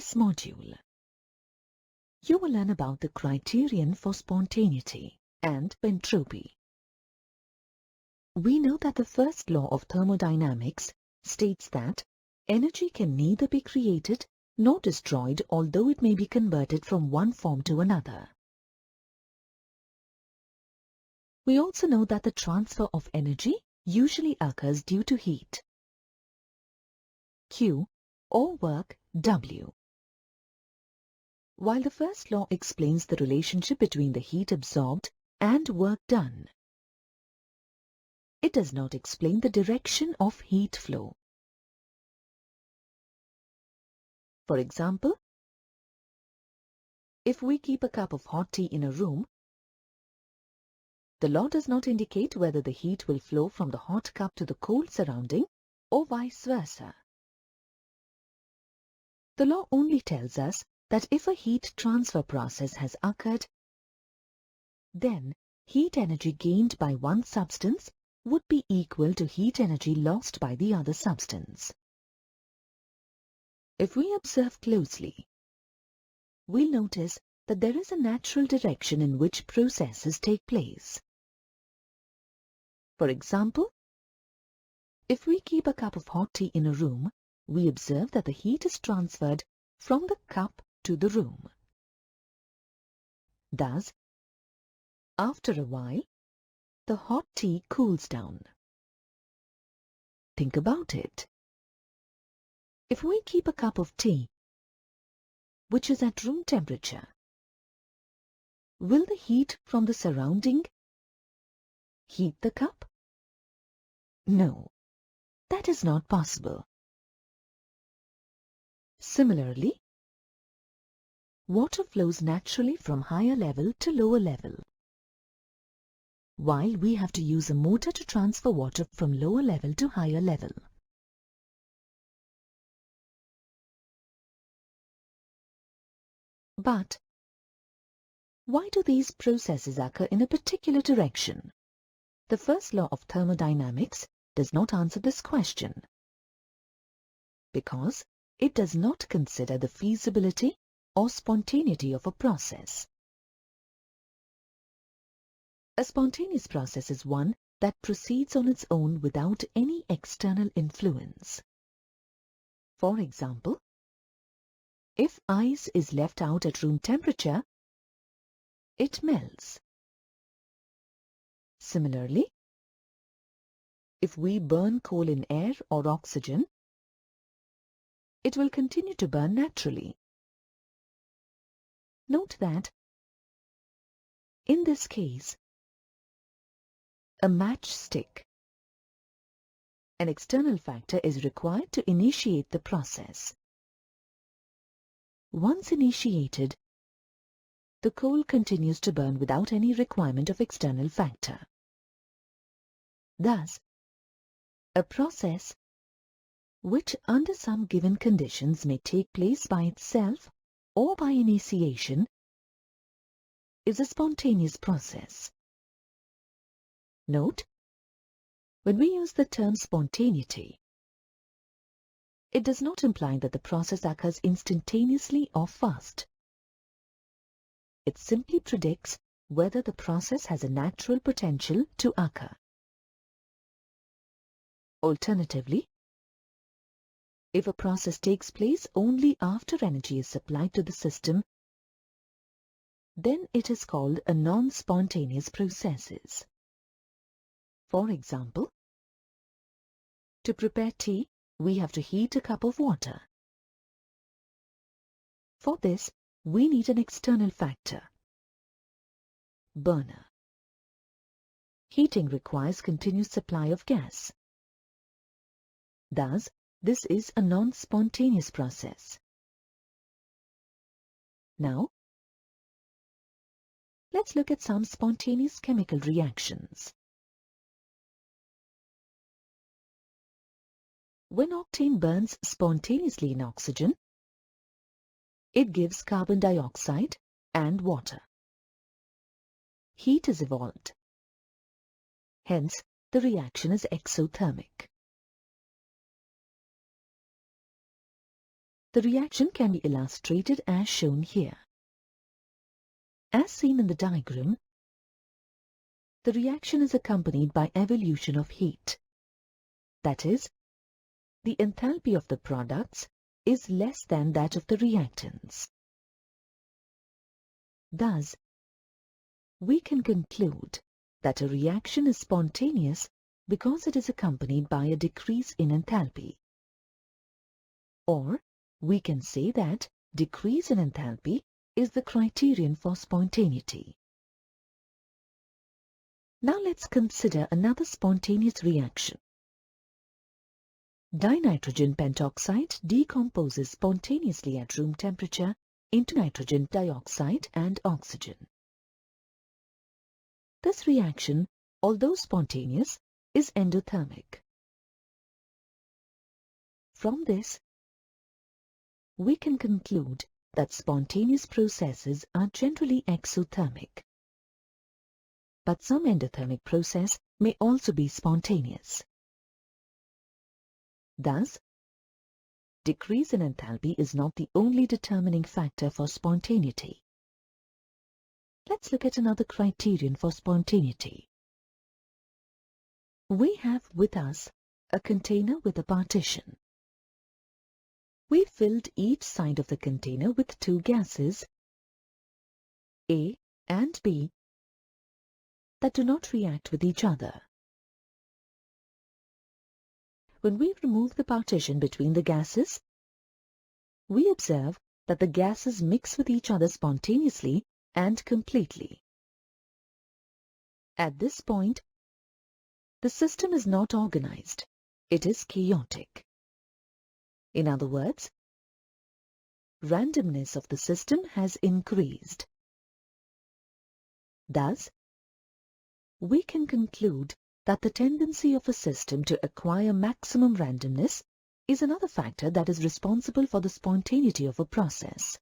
this module, you will learn about the criterion for spontaneity and entropy. We know that the first law of thermodynamics states that energy can neither be created nor destroyed, although it may be converted from one form to another. We also know that the transfer of energy usually occurs due to heat, Q, or work, W. While the first law explains the relationship between the heat absorbed and work done, it does not explain the direction of heat flow. For example, if we keep a cup of hot tea in a room, the law does not indicate whether the heat will flow from the hot cup to the cold surrounding or vice versa. The law only tells us that if a heat transfer process has occurred, then heat energy gained by one substance would be equal to heat energy lost by the other substance. If we observe closely, we'll notice that there is a natural direction in which processes take place. For example, if we keep a cup of hot tea in a room, we observe that the heat is transferred from the cup to the room. Thus, after a while, the hot tea cools down. Think about it. If we keep a cup of tea, which is at room temperature, will the heat from the surrounding heat the cup? No, that is not possible. Similarly, water flows naturally from higher level to lower level, while we have to use a motor to transfer water from lower level to higher level. But why do these processes occur in a particular direction? The first law of thermodynamics does not answer this question, because it does not consider the feasibility or spontaneity of a process. A spontaneous process is one that proceeds on its own without any external influence. For example, if ice is left out at room temperature, it melts. Similarly, if we burn coal in air or oxygen, it will continue to burn naturally. Note that, in this case, a matchstick, an external factor is required to initiate the process. Once initiated, the coal continues to burn without any requirement of external factor. Thus, a process which under some given conditions may take place by itself or by initiation is a spontaneous process. Note, when we use the term spontaneity, it does not imply that the process occurs instantaneously or fast. It simply predicts whether the process has a natural potential to occur. Alternatively, if a process takes place only after energy is supplied to the system, then it is called a non-spontaneous processes. For example, to prepare tea, we have to heat a cup of water. For this, we need an external factor, burner. Heating requires continuous supply of gas. Thus, this is a non-spontaneous process. Now, let's look at some spontaneous chemical reactions. When octane burns spontaneously in oxygen, it gives carbon dioxide and water. Heat is evolved. Hence, the reaction is exothermic. The reaction can be illustrated as shown here. As seen in the diagram, the reaction is accompanied by evolution of heat. That is, the enthalpy of the products is less than that of the reactants. Thus, we can conclude that a reaction is spontaneous because it is accompanied by a decrease in enthalpy. Or, we can say that decrease in enthalpy is the criterion for spontaneity. Now let's consider another spontaneous reaction. Dinitrogen pentoxide decomposes spontaneously at room temperature into nitrogen dioxide and oxygen. This reaction, although spontaneous, is endothermic. From this, we can conclude that spontaneous processes are generally exothermic. But some endothermic process may also be spontaneous. Thus, decrease in enthalpy is not the only determining factor for spontaneity. Let's look at another criterion for spontaneity. We have with us a container with a partition. We filled each side of the container with two gases, A and B, that do not react with each other. When we remove the partition between the gases, we observe that the gases mix with each other spontaneously and completely. At this point, the system is not organized, it is chaotic. In other words, randomness of the system has increased. Thus, we can conclude that the tendency of a system to acquire maximum randomness is another factor that is responsible for the spontaneity of a process.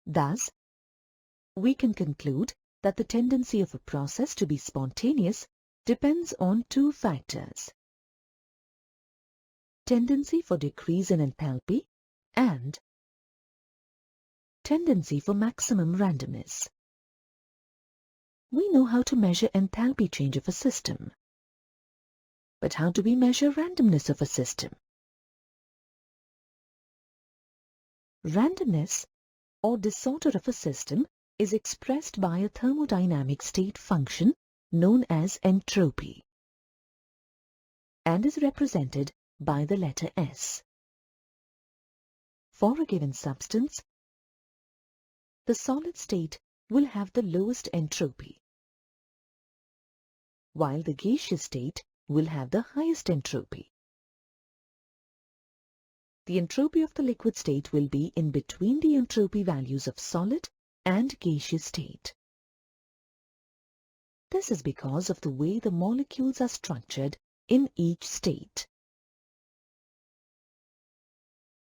Thus, we can conclude that the tendency of a process to be spontaneous depends on two factors: tendency for decrease in enthalpy and tendency for maximum randomness. We know how to measure enthalpy change of a system. But how do we measure randomness of a system? Randomness or disorder of a system is expressed by a thermodynamic state function known as entropy and is represented by the letter S. For a given substance, the solid state will have the lowest entropy, while the gaseous state will have the highest entropy. The entropy of the liquid state will be in between the entropy values of solid and gaseous state. This is because of the way the molecules are structured in each state.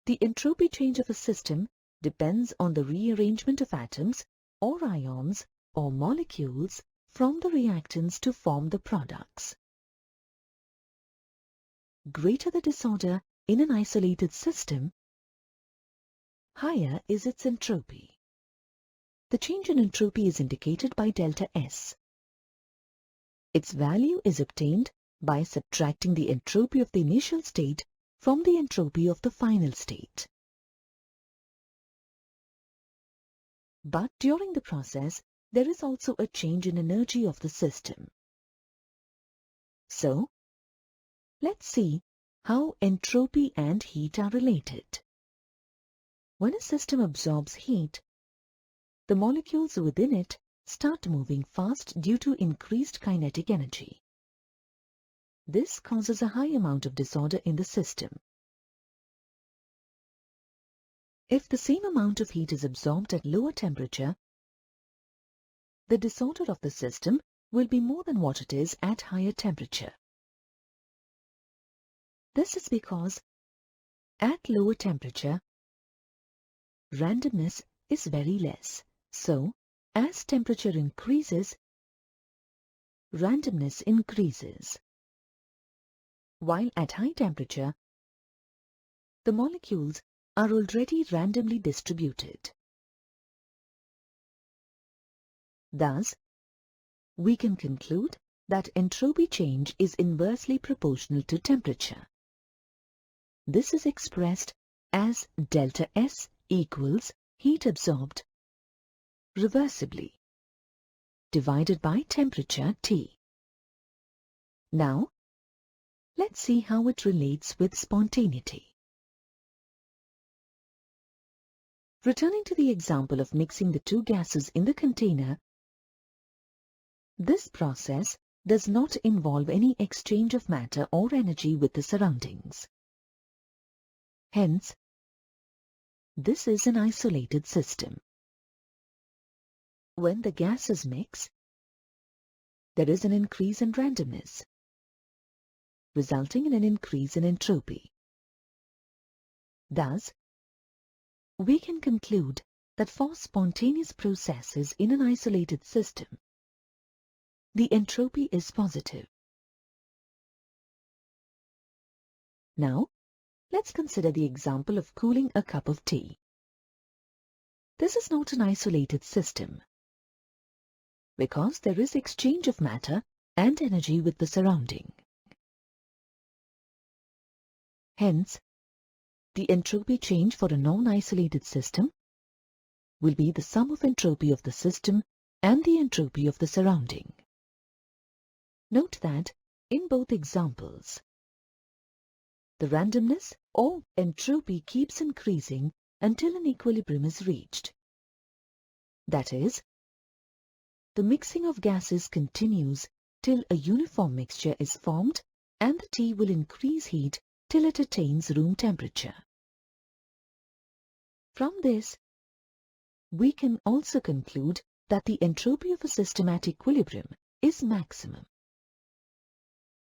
The entropy change of a system depends on the rearrangement of atoms or ions or molecules from the reactants to form the products. Greater the disorder in an isolated system, higher is its entropy. The change in entropy is indicated by delta S. Its value is obtained by subtracting the entropy of the initial state from the entropy of the final state. But during the process, there is also a change in energy of the system. So, let's see how entropy and heat are related. When a system absorbs heat, the molecules within it start moving fast due to increased kinetic energy. This causes a high amount of disorder in the system. If the same amount of heat is absorbed at lower temperature, the disorder of the system will be more than what it is at higher temperature. This is because at lower temperature, randomness is very less. So, as temperature increases, randomness increases. While at high temperature, the molecules are already randomly distributed. Thus, we can conclude that entropy change is inversely proportional to temperature. This is expressed as delta S equals heat absorbed reversibly divided by temperature T. Now, let's see how it relates with spontaneity. Returning to the example of mixing the two gases in the container, this process does not involve any exchange of matter or energy with the surroundings. Hence, this is an isolated system. When the gases mix, there is an increase in randomness, resulting in an increase in entropy. Thus, we can conclude that for spontaneous processes in an isolated system, the entropy is positive. Now, let's consider the example of cooling a cup of tea. This is not an isolated system, because there is exchange of matter and energy with the surrounding. Hence, the entropy change for a non-isolated system will be the sum of entropy of the system and the entropy of the surrounding. Note that in both examples, the randomness or entropy keeps increasing until an equilibrium is reached. That is, the mixing of gases continues till a uniform mixture is formed and the tea will increase heat till it attains room temperature. From this, we can also conclude that the entropy of a system at equilibrium is maximum,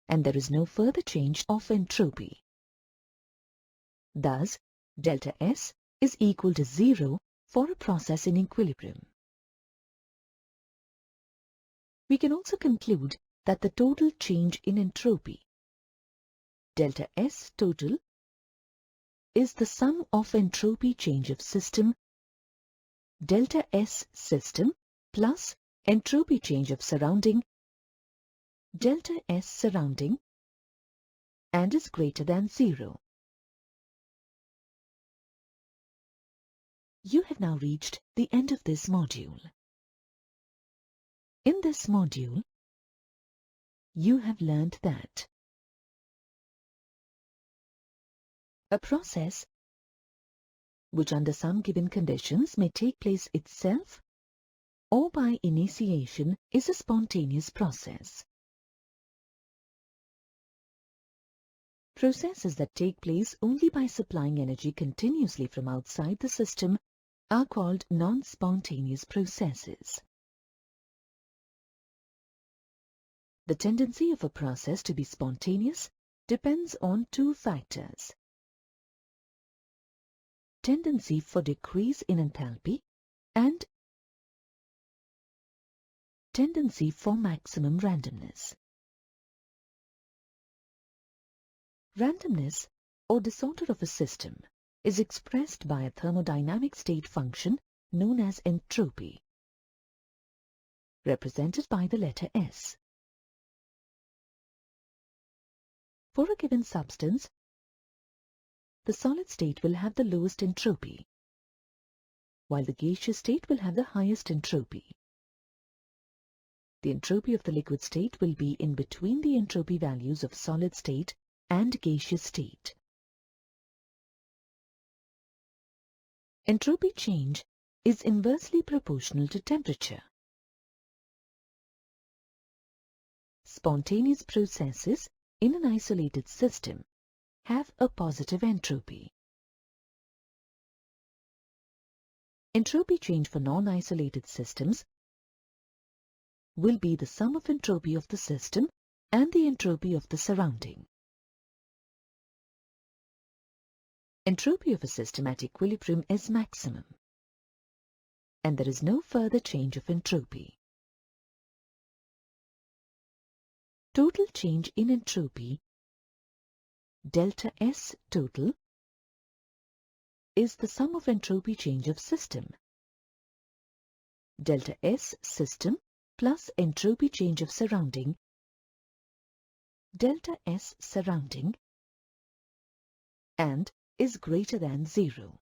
and there is no further change of entropy. Thus, delta S is equal to 0 for a process in equilibrium. We can also conclude that the total change in entropy, delta S total, is the sum of entropy change of system, delta S system, plus entropy change of surrounding, delta S surrounding, and is greater than 0. You have now reached the end of this module. In this module, you have learned that a process which under some given conditions may take place itself or by initiation is a spontaneous process. Processes that take place only by supplying energy continuously from outside the system are called non-spontaneous processes. The tendency of a process to be spontaneous depends on two factors: tendency for decrease in enthalpy and tendency for maximum randomness. Randomness or disorder of a system is expressed by a thermodynamic state function known as entropy, represented by the letter S. For a given substance, the solid state will have the lowest entropy, while the gaseous state will have the highest entropy. The entropy of the liquid state will be in between the entropy values of solid state and gaseous state. Entropy change is inversely proportional to temperature. Spontaneous processes in an isolated system have a positive entropy. Entropy change for non-isolated systems will be the sum of entropy of the system and the entropy of the surrounding. Entropy of a system at equilibrium is maximum, and there is no further change of entropy. Total change in entropy, delta S total, is the sum of entropy change of system. Delta S system plus entropy change of surrounding, delta S surrounding, and is greater than 0.